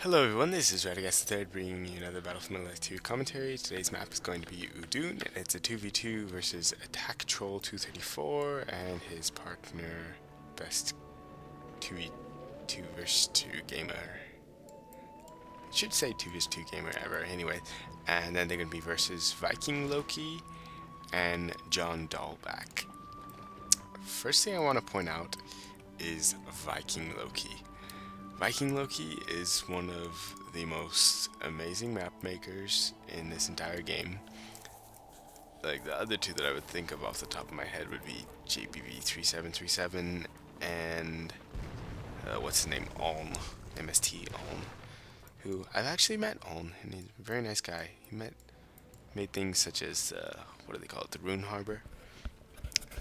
Hello everyone, this is BeSt2vs2GaMeR bringing you another Battlefield 2 commentary. Today's map is going to be Udun, and it's a 2v2 versus AttackTroll234 and his partner BeSt2vs2GaMeR. I should say 2vs2GaMeR ever anyway. And then they're going to be versus Viking-Loke and JohnDahlback. First thing I want to point out is Viking-Loke. Viking-Loke is one of the most amazing map makers in this entire game. Like, the other two that I would think of off the top of my head would be JBV3737 and what's his name, Aln, MST Aln, who I've actually met Aln, and he's a very nice guy. He made things such as what do they call it, the Rune Harbor.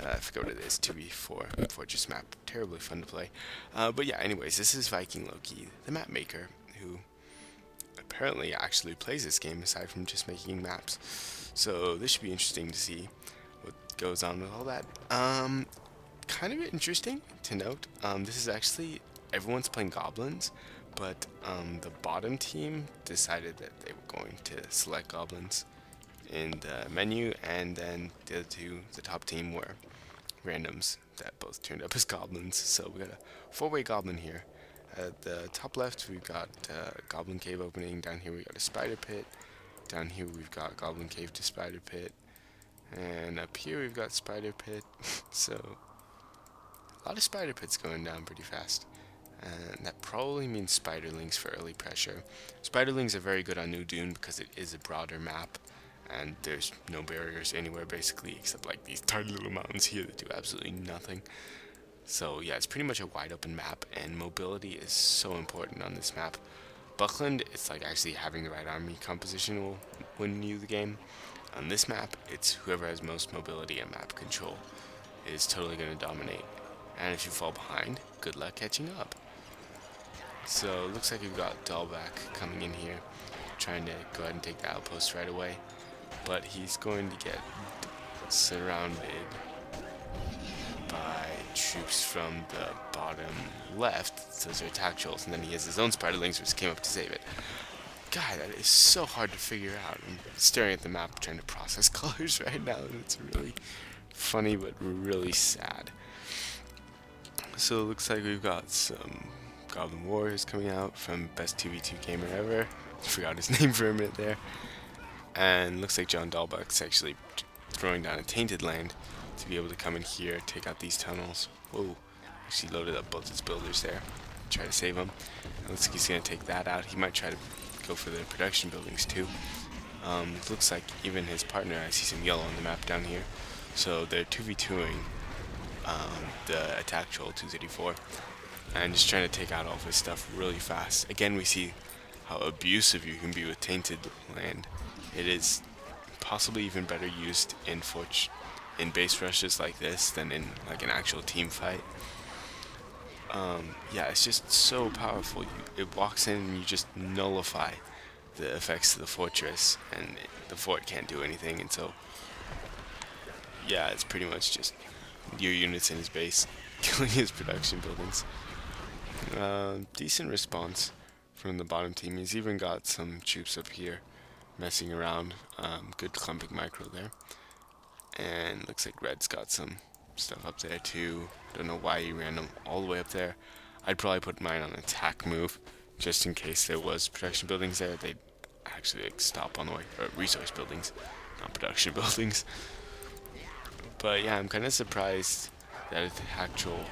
I forget what it is, 2v4 Fortress map, terribly fun to play. But yeah, anyways, this is Viking-Loke, the map maker, who apparently actually plays this game aside from just making maps. So this should be interesting to see what goes on with all that. Kind of interesting to note, this is actually, everyone's playing goblins, but the bottom team decided that they were going to select goblins in the menu, and then the other two, the top team, were randoms that both turned up as goblins. So we got a four-way goblin here. At the top left we've got goblin cave opening. Down here we got a spider pit. Down here we've got goblin cave to spider pit, and up here we've got spider pit. So a lot of spider pits going down pretty fast, and that probably means spiderlings for early pressure. Spiderlings are very good on New Dune because it is a broader map, and there's no barriers anywhere basically except like these tiny little mountains here that do absolutely nothing. So yeah, it's pretty much a wide open map, and mobility is so important on this map. Buckland, it's like actually having the right army composition will win you the game. On this map, it's whoever has most mobility and map control is totally going to dominate. And if you fall behind, good luck catching up. So it looks like we've got Dahlback coming in here, trying to go ahead and take the outpost right away. But he's going to get surrounded by troops from the bottom left. Those are attack trolls, and then he has his own spiderlings which came up to save it. God, that is so hard to figure out. I'm staring at the map trying to process colors right now, and it's really funny but really sad. So it looks like we've got some Goblin Warriors coming out from BeSt2vs2GaMeR ever. Forgot his name for a minute there. And looks like JohnDahlback's actually throwing down a tainted land to be able to come in here, take out these tunnels. Whoa, actually loaded up both his builders there, try to save them. Looks like he's going to take that out. He might try to go for the production buildings too. Looks like even his partner, I see some yellow on the map down here. So they're 2v2ing the AttackTroll234 and just trying to take out all of his stuff really fast. Again, we see how abusive you can be with tainted land. It is possibly even better used in base rushes like this than in like an actual team fight. Yeah, it's just so powerful. It walks in and you just nullify the effects of the fortress, and the fort can't do anything. And so, yeah, it's pretty much just your units in his base killing his production buildings. Decent response from the bottom team. He's even got some troops up here messing around. Good clumping micro there. And looks like Red's got some stuff up there too. Don't know why he ran them all the way up there. I'd probably put mine on attack move just in case there was production buildings there. They'd actually like stop on the way, or resource buildings, not production buildings. But yeah, I'm kind of surprised that AttackTroll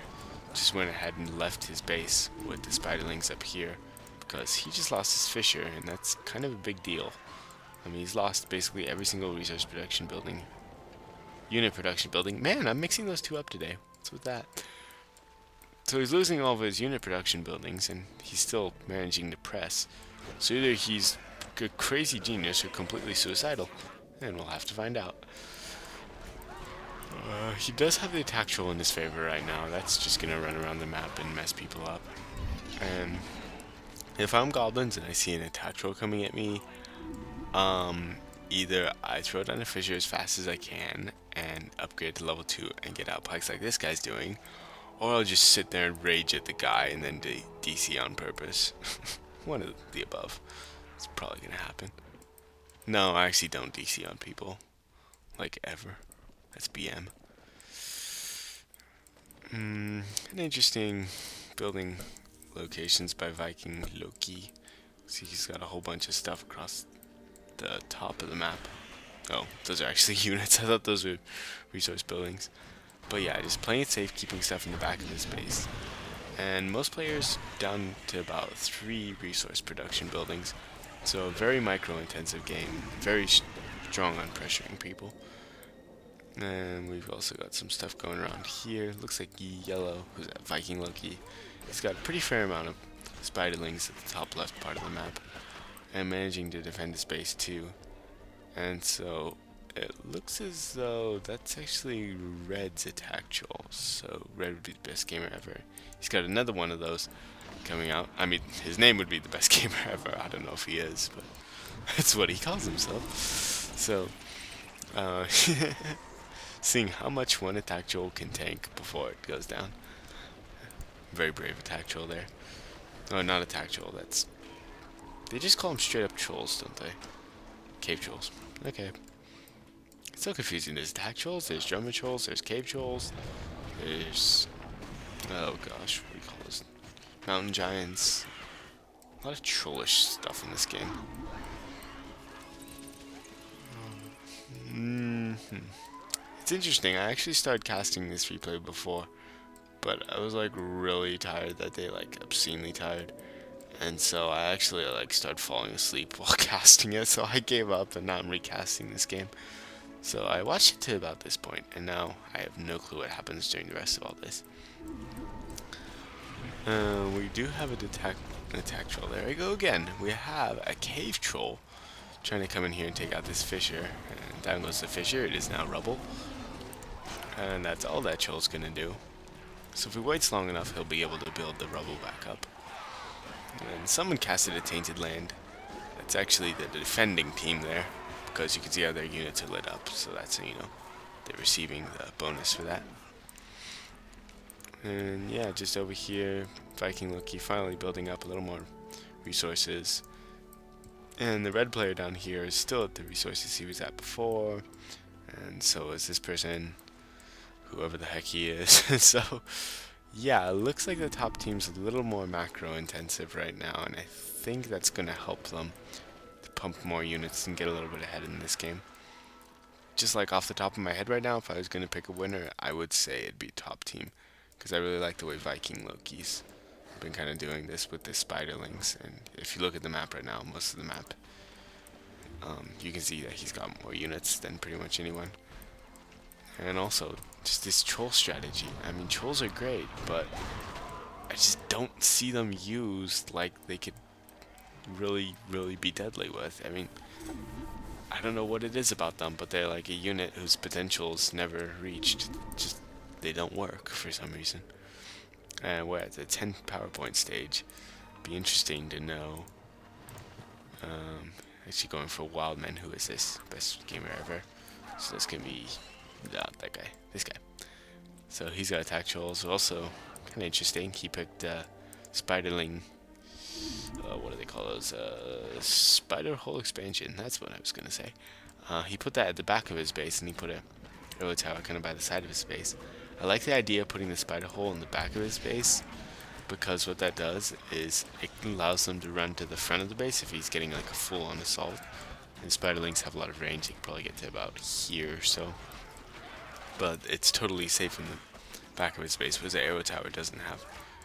just went ahead and left his base with the spiderlings up here, because he just lost his fisher, and that's kind of a big deal. I mean, he's lost basically every single resource production building, unit production building. Man, I'm mixing those two up today. What's with that? So he's losing all of his unit production buildings, and he's still managing to press. So either he's a crazy genius or completely suicidal, and we'll have to find out. He does have the attack troll in his favor right now. That's just gonna run around the map and mess people up. And if I'm goblins and I see an attack troll coming at me, either I throw down a fissure as fast as I can and upgrade to level 2 and get out pikes like this guy's doing, or I'll just sit there and rage at the guy and then DC on purpose. one of the above. It's probably gonna happen. No, I actually don't DC on people. Like, ever. That's BM. An interesting building locations by Viking-Loke. See, he's got a whole bunch of stuff across the top of the map. Oh, those are actually units. I thought those were resource buildings. But yeah, just playing it safe, keeping stuff in the back of his base. And most players down to about 3 resource production buildings. So a very micro-intensive game. Very strong on pressuring people. And we've also got some stuff going around here. Looks like Yellow, who's at Viking-Loke, he's got a pretty fair amount of spiderlings at the top left part of the map. And managing to defend his base too. And so it looks as though that's actually Red's attack troll. So Red would be the best gamer ever. He's got another one of those coming out. I mean, his name would be the best gamer ever. I don't know if he is, but that's what he calls himself. So, seeing how much one attack troll can tank before it goes down. Very brave attack troll there. Oh, not attack troll, that's... They just call them straight up trolls, don't they? Cave trolls. Okay. It's so confusing. There's attack trolls, there's drummer trolls, there's cave trolls, there's... Oh gosh, what do you call those? Mountain giants. A lot of trollish stuff in this game. It's interesting. I actually started casting this replay before, but I was like really tired that day, like obscenely tired. And so I actually like started falling asleep while casting it, so I gave up and now I'm recasting this game. So I watched it to about this point, and now I have no clue what happens during the rest of all this. We do have an attack troll. There we go again. We have a cave troll trying to come in here and take out this fissure. And down goes the fissure. It is now rubble. And that's all that troll's gonna do. So if he waits long enough, he'll be able to build the rubble back up. And someone casted a tainted land. That's actually the defending team there, because you can see how their units are lit up. So that's, you know, they're receiving the bonus for that. And yeah, just over here, Viking-Loke finally building up a little more resources. And the red player down here is still at the resources he was at before. And so is this person, whoever the heck he is. So yeah, it looks like the top team's a little more macro intensive right now, and I think that's going to help them to pump more units and get a little bit ahead in this game. Just like off the top of my head right now, if I was going to pick a winner, I would say it'd be top team, because I really like the way Viking-Loke's been kind of doing this with the spiderlings. And if you look at the map right now, most of the map, you can see that he's got more units than pretty much anyone. And also, just this troll strategy. I mean, trolls are great, but I just don't see them used like they could really, really be deadly with. I mean, I don't know what it is about them, but they're like a unit whose potential's never reached. Just, they don't work for some reason. And we're at the 10 PowerPoint stage. Be interesting to know. Actually going for Wildman. Who is this? Best gamer ever. So this can be that guy. This guy. So he's got attack trolls. Also kind of interesting. He picked Spiderling. What do they call those? Spider hole expansion. That's what I was gonna say. He put that at the back of his base, and he put a arrow tower kind of by the side of his base. I like the idea of putting the spider hole in the back of his base, because what that does is it allows them to run to the front of the base if he's getting like a full-on assault. And spiderlings have a lot of range. They can probably get to about here or so. But it's totally safe in the back of his base, because the arrow tower doesn't have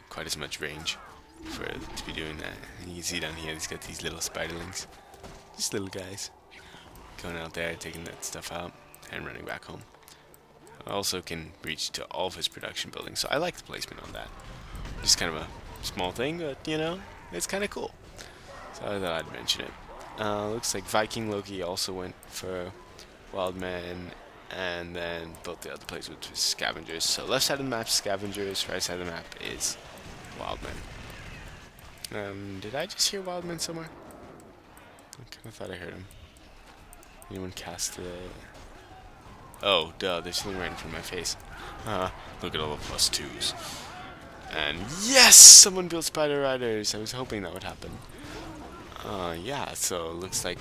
quite as much range for it to be doing that. And you can see down here, he's got these little spiderlings. Just little guys. Going out there, taking that stuff out, and running back home. Also can reach to all of his production buildings, so I like the placement on that. Just kind of a small thing, but you know, it's kind of cool. So I thought I'd mention it. Looks like Viking-Loke also went for Wildman, and then both the other placements were Scavengers. So left side of the map, Scavengers. Right side of the map is Wildman. Did I just hear Wildman somewhere? I kind of thought I heard him. Anyone cast the... Oh, duh, there's something right in front of my face. Look at all the +2s. And yes! Someone built Spider Riders! I was hoping that would happen. Yeah, so it looks like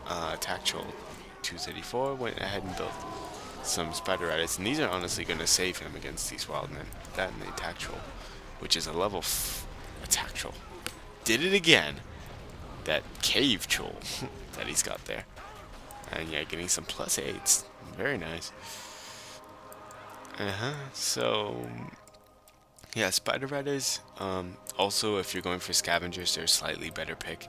AttackTroll234 went ahead and built some Spider Rabbits, and these are honestly going to save him against these wild men. That and the Attack Troll, which is a level Attack Troll. Did it again. That Cave Troll that he's got there. And yeah, getting some +8s. Very nice. So, yeah, Spider Rabbits, also if you're going for Scavengers, they're a slightly better pick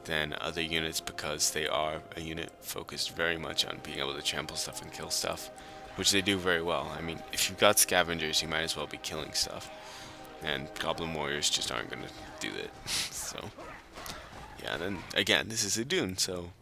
than other units because they are a unit focused very much on being able to trample stuff and kill stuff, which they do very well. I mean, if you've got Scavengers, you might as well be killing stuff. And Goblin Warriors just aren't going to do that. So, yeah, then again, this is a Dune, so